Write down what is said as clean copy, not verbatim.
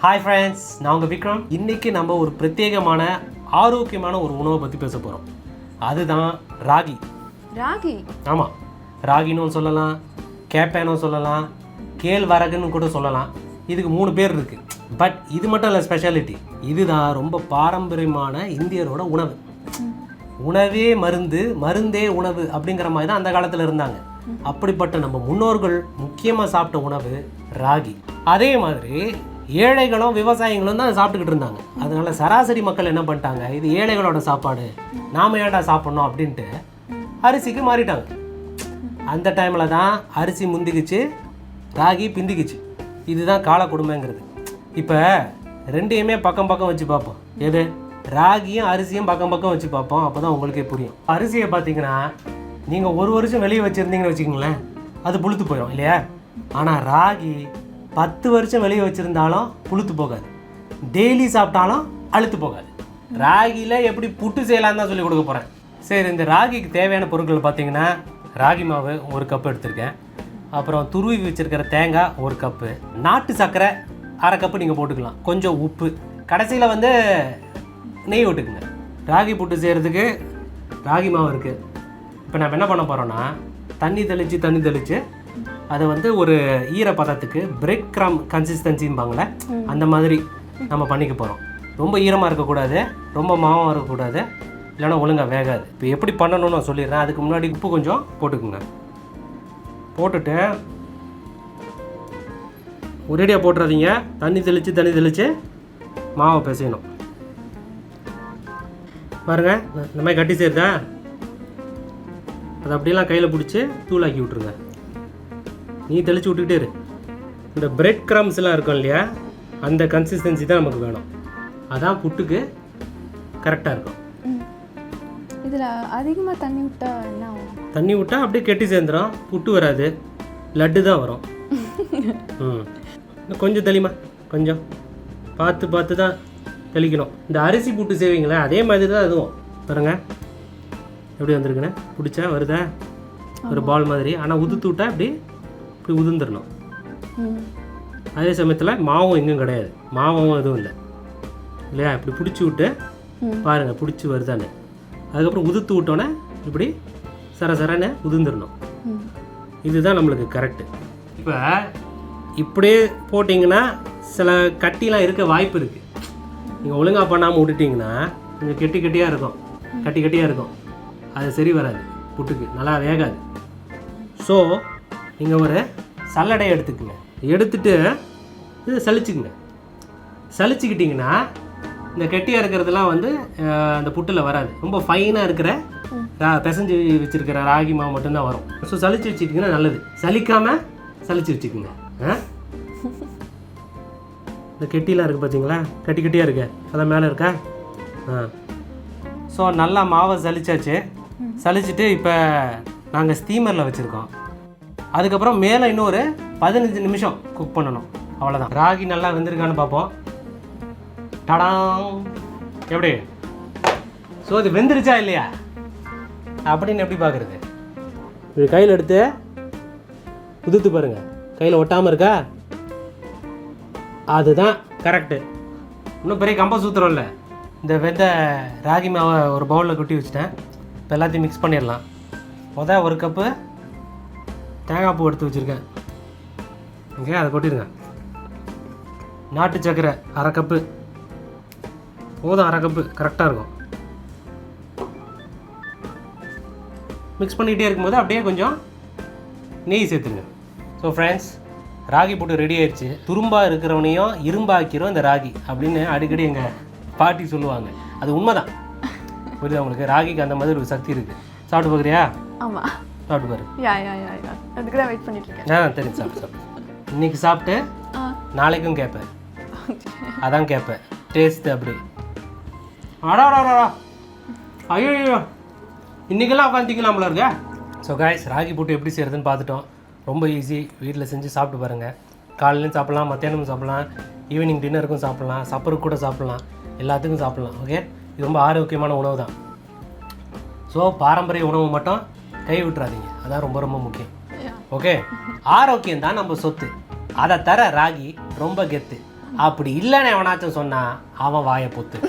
Hi friends, நான் உங்கள் விக்ரம். இன்றைக்கி நம்ம ஒரு பிரத்யேகமான ஆரோக்கியமான ஒரு உணவை பற்றி பேச போகிறோம். அதுதான் ராகி. ராகி? ஆமாம், ராகின்னு சொல்லலாம், கேப்பேன்னு சொல்லலாம், கேழ்வரகுன்னு கூட சொல்லலாம். இதுக்கு 3 பேர் இருக்குது. பட் இது மட்டும் இல்லை ஸ்பெஷாலிட்டி. இதுதான் ரொம்ப பாரம்பரியமான இந்தியரோட உணவு. உணவே மருந்து, மருந்தே உணவு அப்படிங்கிற மாதிரி தான் அந்த காலத்தில் இருந்தாங்க. அப்படிப்பட்ட நம்ம முன்னோர்கள் முக்கியமாக சாப்பிட்ட உணவு ராகி. அதே மாதிரி ஏழைகளும் விவசாயிகளும் தான் சாப்பிட்டுக்கிட்டு இருந்தாங்க. அதனால சராசரி மக்கள் என்ன பண்ணிட்டாங்க, இது ஏழைகளோட சாப்பாடு, நாம ஏன்டா சாப்பிட்ணும் அப்படின்ட்டு அரிசிக்கு மாறிட்டாங்க. அந்த டைமில் தான் அரிசி முந்திக்குச்சு, ராகி பிந்திக்குச்சு. இதுதான் கால கொடுமைங்கிறது. இப்போ ரெண்டையுமே பக்கம் பக்கம் வச்சு பார்ப்போம். எது? ராகியும் அரிசியும் பக்கம் பக்கம் வச்சு பார்ப்போம். அப்போ தான் உங்களுக்கே புரியும். அரிசியை பார்த்தீங்கன்னா நீங்கள் 1 வருஷம் வெளியே வச்சுருந்தீங்கன்னு வச்சுக்கோங்களேன், அது புளுத்து போயிடும் இல்லையா? ஆனால் ராகி 10 வருஷம் வெளியே வச்சுருந்தாலும் புளுத்து போகாது, டெய்லி சாப்பிட்டாலும் அழுத்து போகாது. ராகியில் எப்படி புட்டு செய்யலான்னு தான் சொல்லி கொடுக்க போகிறேன். சரி, இந்த ராகிக்கு தேவையான பொருட்கள் பார்த்தீங்கன்னா, ராகி மாவு 1 கப்பு எடுத்திருக்கேன். அப்புறம் துருவி வச்சுருக்கிற தேங்காய் 1 கப்பு, நாட்டு சர்க்கரை 1/2 கப்பு நீங்கள் போட்டுக்கலாம், கொஞ்சம் உப்பு, கடைசியில் நெய் விட்டுக்குங்க. ராகி புட்டு செய்கிறதுக்கு ராகி மாவு இருக்குது. இப்போ நம்ம என்ன பண்ண போகிறோன்னா, தண்ணி தெளித்து அதை ஒரு ஈரப்பதத்துக்கு பிரெட் கிரம் கன்சிஸ்டன்சிம்பாங்களே, அந்த மாதிரி நம்ம பண்ணிக்க போகிறோம். ரொம்ப ஈரமாக இருக்கக்கூடாது, ரொம்ப மாவாக இருக்கக்கூடாது, இல்லைன்னா ஒழுங்காக வேகாது. இப்போ எப்படி பண்ணணும்னு நான் சொல்லிடுறேன். அதுக்கு முன்னாடி உப்பு கொஞ்சம் போட்டுக்குங்க. போட்டுட்டு ஒரேடியாக போட்டுறாதீங்க, தண்ணி தெளித்து மாவை பிசையணும். பாருங்கள், இந்த மாதிரி கட்டி சேருதா, அதை அப்படியெல்லாம் கையில் பிடிச்சி தூளாக்கி விட்ருங்க. நீ தெளித்து விட்டுக்கிட்டே இரு. இந்த பிரெட் கிரம்ஸ்லாம் இருக்கும் இல்லையா, அந்த கன்சிஸ்டன்சி தான் நமக்கு வேணும். அதான் புட்டுக்கு கரெக்டாக இருக்கும். இதில் அதிகமாக தண்ணி விட்டால் என்ன ஆகும்? தண்ணி விட்டால் அப்படியே கெட்டி சேர்ந்துடும், புட்டு வராது, லட்டு தான் வரும். கொஞ்சம் தெளிமா, கொஞ்சம் பார்த்து தான் தெளிக்கணும். இந்த அரிசி புட்டு செய்வீங்களே, அதே மாதிரி தான் அதுவும். பாருங்க எப்படி வந்திருக்குண்ணே, பிடிச்சா வருதா, ஒரு பால் மாதிரி. ஆனால் உதுத்து விட்டா இப்படி உதிர்ந்துடணும். அதே சமயத்தில் மாவும் எங்கும் கிடையாது, மாவும் எதுவும் இல்லை இல்லையா? இப்படி பிடிச்சி விட்டு பாருங்கள், பிடிச்சி வருதானே. அதுக்கப்புறம் உதுத்து விட்டோன்னே இப்படி சரன்னு உதிர்ந்துடணும். இதுதான் நம்மளுக்கு கரெக்டு. இப்போ இப்படியே போட்டிங்கன்னா சில கட்டிலாம் இருக்க வாய்ப்பு இருக்குது. நீங்கள் ஒழுங்காக பண்ணாமல் விட்டுட்டிங்கன்னா கொஞ்சம் கெட்டியாக இருக்கும், கட்டியாக இருக்கும். அது சரி வராது, புட்டுக்கு நல்லா வேகாது. ஸோ நீங்கள் ஒரு சல்லடையை எடுத்துக்கங்க. எடுத்துட்டு இது சலிச்சுக்கிட்டிங்கன்னா இந்த கெட்டியாக இருக்கிறதுலாம் அந்த புட்டில் வராது. ரொம்ப ஃபைனாக இருக்கிற பிசைஞ்சு வச்சுருக்கிற ராகி மாவு மட்டும்தான் வரும். ஸோ சலிச்சு வச்சுக்கிட்டிங்கன்னா நல்லது. சலிக்காமல் சலிச்சு வச்சுக்கோங்க. இந்த கெட்டிலாம் இருக்குது பார்த்தீங்களா, கட்டியாக இருக்கு, அதான் மேலே இருக்கா. ஸோ நல்லா மாவை சலிச்சுட்டு இப்போ நாங்கள் ஸ்டீமரில் வச்சுருக்கோம். அதுக்கப்புறம் மேலே இன்னும் ஒரு 15 நிமிஷம் குக் பண்ணணும், அவ்வளோதான். ராகி நல்லா வெந்திருக்கான்னு பார்ப்போம். டடாங், எப்படி? ஸோ இது வெந்துருச்சா இல்லையா அப்படின்னு எப்படி பார்க்குறது? இது கையில் எடுத்து உதுத்து பாருங்கள், கையில் ஒட்டாமல் இருக்கா, அதுதான் கரெக்டு. இன்னும் பெரிய கம்ப சூத்திரம் இல்லை. இந்த வெந்த ராகி மாவை ஒரு பவுலில் கொட்டி வச்சுட்டேன். இப்போ எல்லாத்தையும் மிக்ஸ் பண்ணிடலாம். 1 கப்பு தேங்காய் பூ எடுத்து வச்சுருக்கேன். ஓகே, அதை கொட்டிடுங்க. நாட்டு சர்க்கரை 1/2 கப்பு போதும், 1/2 கப்பு கரெக்டாக இருக்கும். மிக்ஸ் பண்ணிக்கிட்டே இருக்கும்போது அப்படியே கொஞ்சம் நெய் சேர்த்துருங்க. ஸோ ஃப்ரெண்ட்ஸ், ராகி புட்டு ரெடி ஆயிடுச்சு. துரும்பாக இருக்கிறவனையும் இரும்பாக்கிறோம் இந்த ராகி அப்படின்னு அடிக்கடி எங்கள் பாட்டி சொல்லுவாங்க. அது உண்மைதான். புரியுது உங்களுக்கு? ராகிக்கு அந்த மாதிரி ஒரு சக்தி இருக்குது. சாப்பிட்டு பார்க்குறியா? ஆமாம், சாப்பிட்டு பாரு. அதுக்கு தான் வெயிட் பண்ணிட்டு இருக்கேன். தெரியும், சாப்பிட்டு இன்னைக்கு சாப்பிட்டு நாளைக்கும் கேட்பேன், அதான் கேட்பேன் டேஸ்ட் அப்படி. அடாடாடா, ஐயோ இன்றைக்கெல்லாம் உட்காந்துக்கலாம்ல இருக்க. ஸோ காய்ஸ், ராகி புட்டு எப்படி செய்கிறதுன்னு பார்த்துட்டோம். ரொம்ப ஈஸி, வீட்டில் செஞ்சு சாப்பிட்டு பாருங்கள். காலையிலையும் சாப்பிட்லாம், மத்தியானமும் சாப்பிட்லாம், ஈவினிங் டின்னருக்கும் சாப்பிட்லாம், சப்பருக்கு கூட சாப்பிட்லாம், எல்லாத்துக்கும் சாப்பிட்லாம். ஓகே, இது ரொம்ப ஆரோக்கியமான உணவு தான். ஸோ பாரம்பரிய உணவு மட்டும் கை விட்டுறாதீங்க, அதான் ரொம்ப ரொம்ப முக்கியம். ஓகே, ஆரோக்கியம் தான் நம்ம சொத்து. அதை தர ராகி ரொம்ப கெத்து. அப்படி இல்லைன்னு எவனாச்சும் சொன்னா அவன் வாயை பொத்து.